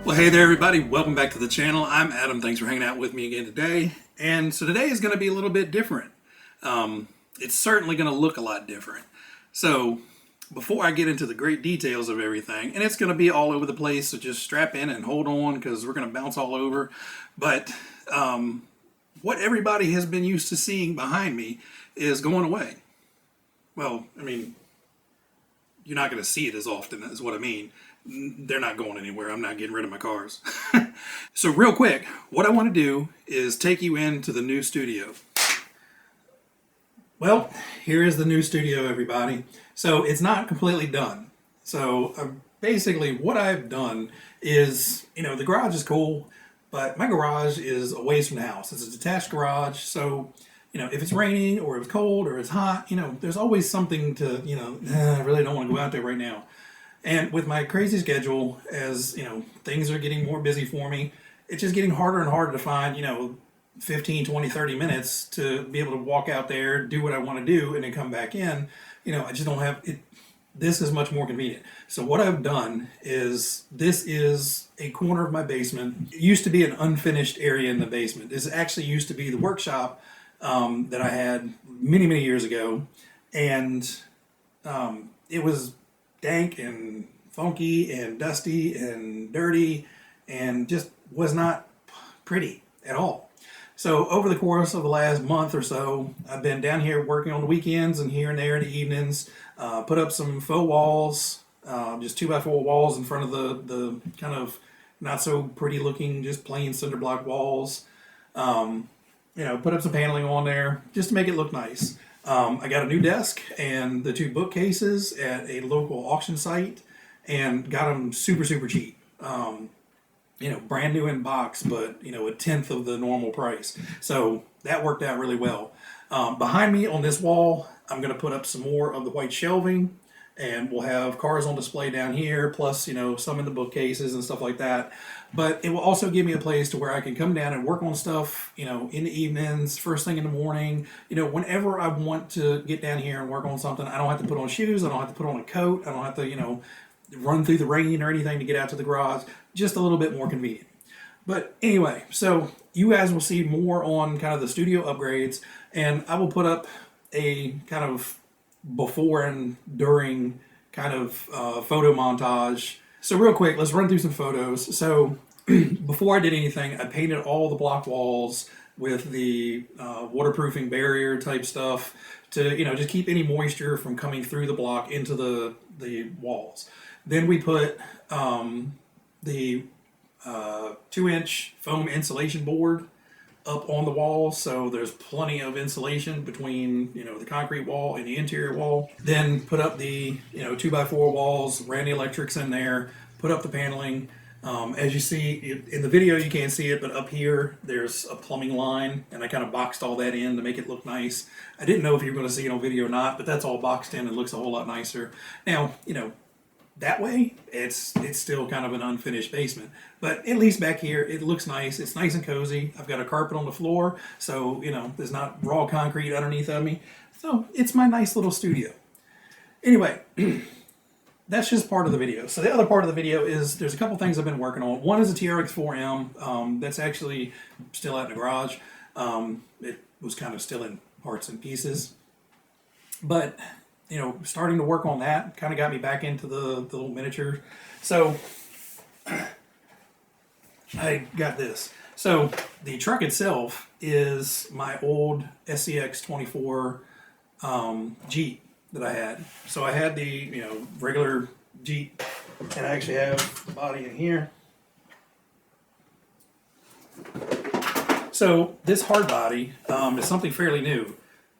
Well, hey there, everybody. Welcome back to the channel. I'm Adam. Thanks for hanging out with me again today. And so today is going to be a little bit different. It's certainly going to look a lot different. So before I get into the great details of everything, and it's going to be all over the place, so just strap in and hold on because we're going to bounce all over. But what everybody has been used to seeing behind me is going away. Well, I mean, you're not going to see it as often, is what I mean. They're not going anywhere. I'm not getting rid of my cars. So real quick, what I want to do is take you into the new studio. Well, here is the new studio, everybody. So it's not completely done. So basically what I've done is, the garage is cool, but my garage is a ways from the house. It's a detached garage. So, if it's raining or it's cold or it's hot, there's always something to, I really don't want to go out there right now. And with my crazy schedule, as things are getting more busy for me, it's just getting harder and harder to find 15, 20, 30 minutes to be able to walk out there, do what I want to do, and then come back in. I just don't have it. This is much more convenient. So what I've done is, this is a corner of my basement. It used to be an unfinished area in the basement. This actually used to be the workshop that I had many, many years ago. And it was dank and funky and dusty and dirty and just was not pretty at all. So over the course of the last month or so, I've been down here working on the weekends and here and there in the evenings, put up some faux walls, just 2x4 walls in front of the kind of not so pretty looking, just plain cinder block walls. Put up some paneling on there just to make it look nice. I got a new desk and the 2 bookcases at a local auction site and got them super, super cheap. Brand new in box, but, a tenth of the normal price. So that worked out really well. Behind me on this wall, I'm going to put up some more of the white shelving, and we'll have cars on display down here, plus, some in the bookcases and stuff like that. But it will also give me a place to where I can come down and work on stuff, in the evenings, first thing in the morning. Whenever I want to get down here and work on something, I don't have to put on shoes, I don't have to put on a coat, I don't have to, run through the rain or anything to get out to the garage. Just a little bit more convenient. But anyway, so you guys will see more on kind of the studio upgrades, and I will put up a kind of before and during kind of photo montage. So real quick, let's run through some photos. So before I did anything, I painted all the block walls with the waterproofing barrier type stuff to just keep any moisture from coming through the block into the walls. Then we put the 2-inch foam insulation board up on the wall, so there's plenty of insulation between the concrete wall and the interior wall. Then put up the 2x4 walls, ran the electrics in there, put up the paneling. As you see in the video, you can't see it, but up here there's a plumbing line, and I kind of boxed all that in to make it look nice. I didn't know if you were going to see it on video or not, but that's all boxed in and looks a whole lot nicer. Now, that way, it's still kind of an unfinished basement. But at least back here, it looks nice. It's nice and cozy. I've got a carpet on the floor, so, there's not raw concrete underneath of me. So it's my nice little studio. Anyway, that's just part of the video. So the other part of the video is there's a couple things I've been working on. One is a TRX-4M that's actually still out in the garage. It was kind of still in parts and pieces. But starting to work on that kind of got me back into the little miniature. So I got this. So the truck itself is my old SCX 24 Jeep that I had. So I had the regular Jeep, and I actually have the body in here. So this hard body is something fairly new.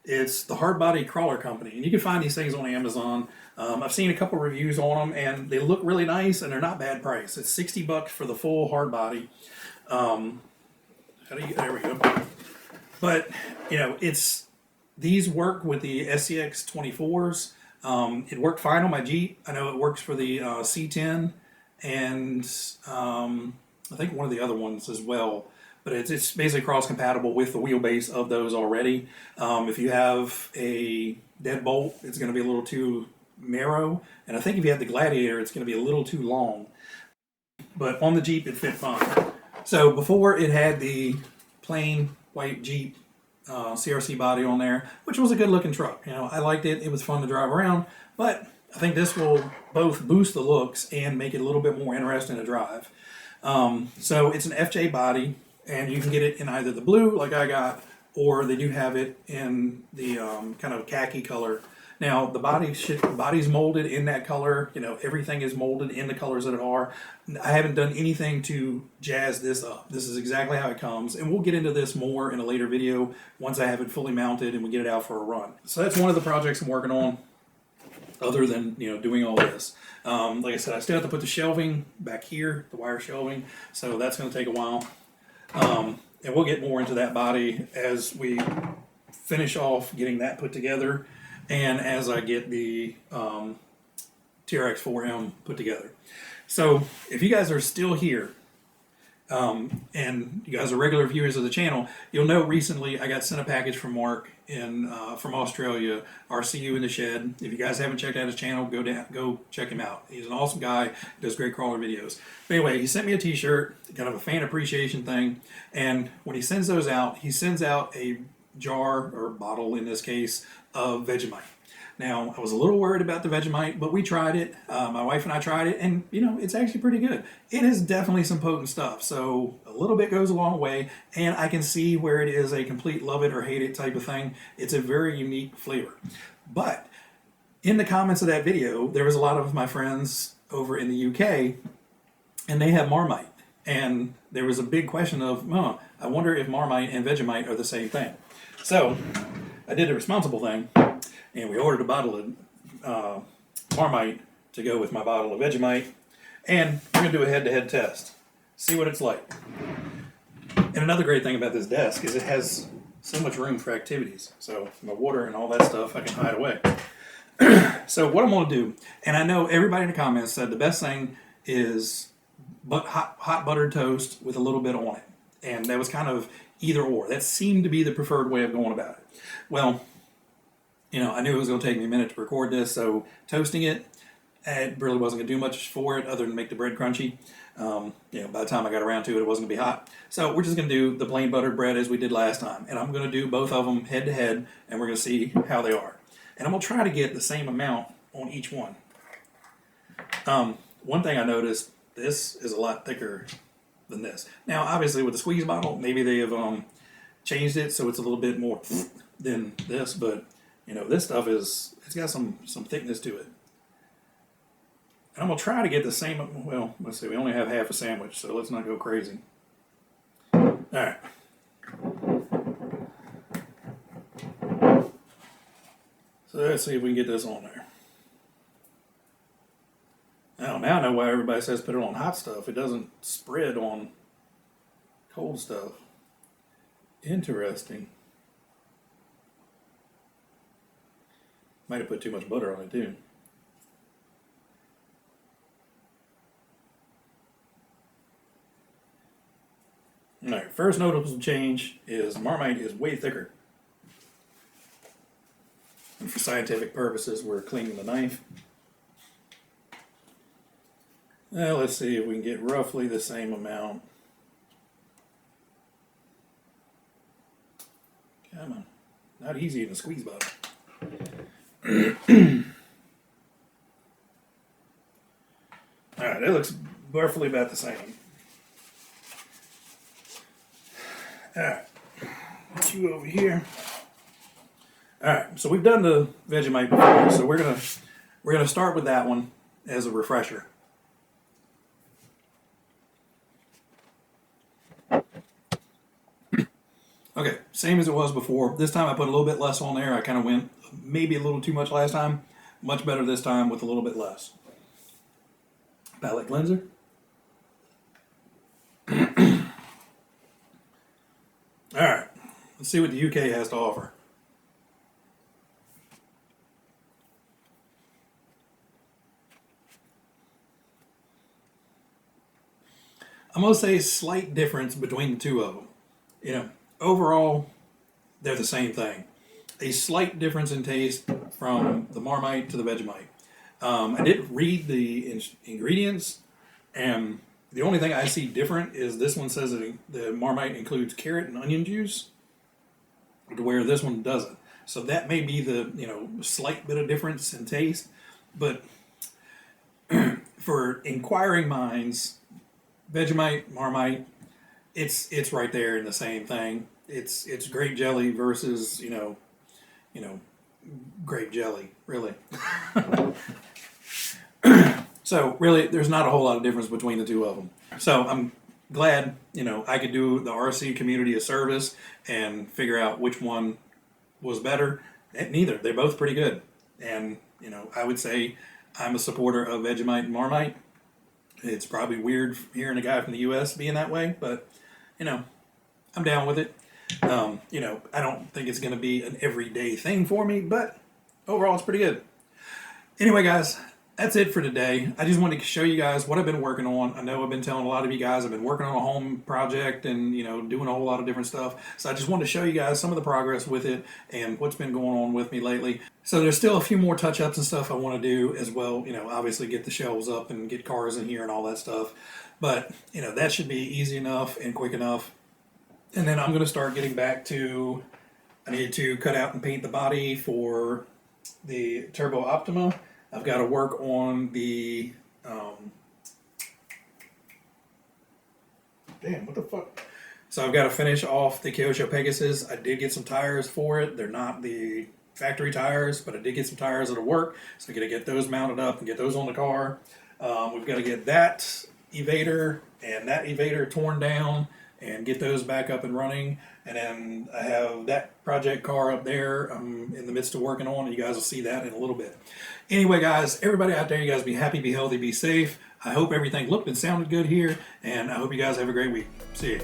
It's the Hard Body Crawler Company, and you can find these things on Amazon. I've seen a couple reviews on them, and they look really nice, and they're not bad price. It's $60 for the full hard body. There we go. But these work with the SCX 24s. It worked fine on my Jeep. I know it works for the C10, and I think one of the other ones as well. But it's basically cross-compatible with the wheelbase of those already. If you have a deadbolt, it's going to be a little too narrow. And I think if you have the Gladiator, it's going to be a little too long. but on the Jeep it fit fine. So before it had the plain white Jeep CRC body on there, which was a good looking truck. You know, I liked it. It was fun to drive around, but I think this will both boost the looks and make it a little bit more interesting to drive. So it's an FJ body, and you can get it in either the blue, like I got, or they do have it in the kind of khaki color. Now the body's molded in that color. You know, everything is molded in the colors that it are. I haven't done anything to jazz this up. This is exactly how it comes, and we'll get into this more in a later video once I have it fully mounted and we get it out for a run. So that's one of the projects I'm working on, other than, you know, doing all this. Like I said, I still have to put the shelving back here, the wire shelving, so that's going to take a while. And we'll get more into that body as we finish off getting that put together, and as I get the TRX-4M put together. So if you guys are still here, and you guys are regular viewers of the channel, you'll know recently I got sent a package from Mark from Australia, RCU in the Shed. If you guys haven't checked out his channel, go check him out. He's an awesome guy, does great crawler videos. But anyway, he sent me a t-shirt, kind of a fan appreciation thing, and when he sends those out, he sends out a jar, or bottle in this case, of Vegemite. Now, I was a little worried about the Vegemite, but we tried it. My wife and I tried it, and you know, it's actually pretty good. It is definitely some potent stuff, so a little bit goes a long way, and I can see where it is a complete love it or hate it type of thing. It's a very unique flavor. But in the comments of that video, there was a lot of my friends over in the UK, and they have Marmite. And there was a big question of, I wonder if Marmite and Vegemite are the same thing. So I did a responsible thing, and we ordered a bottle of Marmite to go with my bottle of Vegemite, and we're going to do a head-to-head test, see what it's like. And another great thing about this desk is it has so much room for activities. So my water and all that stuff I can hide away. So what I'm going to do, and I know everybody in the comments said the best thing is hot buttered toast with a little bit on it. And that was kind of either or. That seemed to be the preferred way of going about it. Well, you know, I knew it was going to take me a minute to record this, so toasting it really wasn't going to do much for it other than make the bread crunchy. You know, by the time I got around to it, it wasn't going to be hot. So we're just going to do the plain buttered bread as we did last time. And I'm going to do both of them head to head, and we're going to see how they are. And I'm going to try to get the same amount on each one. One thing I noticed, this is a lot thicker than this. Now, obviously, with the squeeze bottle, maybe they have changed it so it's a little bit more than this, but you know, this stuff it's got some thickness to it. And I'm going to try to get the same, well, let's see, we only have half a sandwich, so let's not go crazy. All right. So let's see if we can get this on there. Now I know why everybody says put it on hot stuff. It doesn't spread on cold stuff. Interesting. Might have put too much butter on it too. Alright, first noticeable change is Marmite is way thicker. And for scientific purposes, we're cleaning the knife. Now let's see if we can get roughly the same amount. Come on. Not easy in a squeeze bottle. Alright, it looks roughly about the same. Alright, put you over here. Alright, so we've done the Vegemite before, so we're gonna start with that one as a refresher. Okay, same as it was before. This time I put a little bit less on there. I kind of went maybe a little too much last time. Much better this time with a little bit less. Palette cleanser. Alright, let's see what the UK has to offer. I'm going to say slight difference between the two of them. You know, overall, they're the same thing. A slight difference in taste from the Marmite to the Vegemite. I did read the ingredients, and The only thing I see different is this one says that the Marmite includes carrot and onion juice, to where this one doesn't. So that may be the, you know, slight bit of difference in taste, but for inquiring minds, Vegemite, Marmite, it's right there in the same thing. It's grape jelly versus, you know, grape jelly, really. So really, there's not a whole lot of difference between the two of them. So I'm glad, you know, I could do the RC community a service and figure out which one was better. Neither. They're both pretty good. And, you know, I would say I'm a supporter of Vegemite and Marmite. It's probably weird hearing a guy from the U.S. being that way, but, you know, I'm down with it. You know, I don't think it's going to be an everyday thing for me, but overall it's pretty good. Anyway, guys, that's it for today. I just wanted to show you guys what I've been working on. I know I've been telling a lot of you guys I've been working on a home project and, you know, doing a whole lot of different stuff. So I just wanted to show you guys some of the progress with it and what's been going on with me lately. So there's still a few more touch-ups and stuff I want to do as well. You know, obviously get the shelves up and get cars in here and all that stuff. But, you know, that should be easy enough and quick enough. And then I'm going to start getting back to, I need to cut out and paint the body for the Turbo Optima. I've got to work on the, damn, what the fuck? So I've got to finish off the Kyosho Pegasus. I did get some tires for it. They're not the factory tires, but I did get some tires that'll work. So I got to get those mounted up and get those on the car. We've got to get that evader and that evader torn down and get those back up and running. And then I have that project car up there I'm in the midst of working on, and you guys will see that in a little bit. Anyway, guys, everybody out there, you guys be happy, be healthy, be safe. I hope everything looked and sounded good here, and I hope you guys have a great week. See you.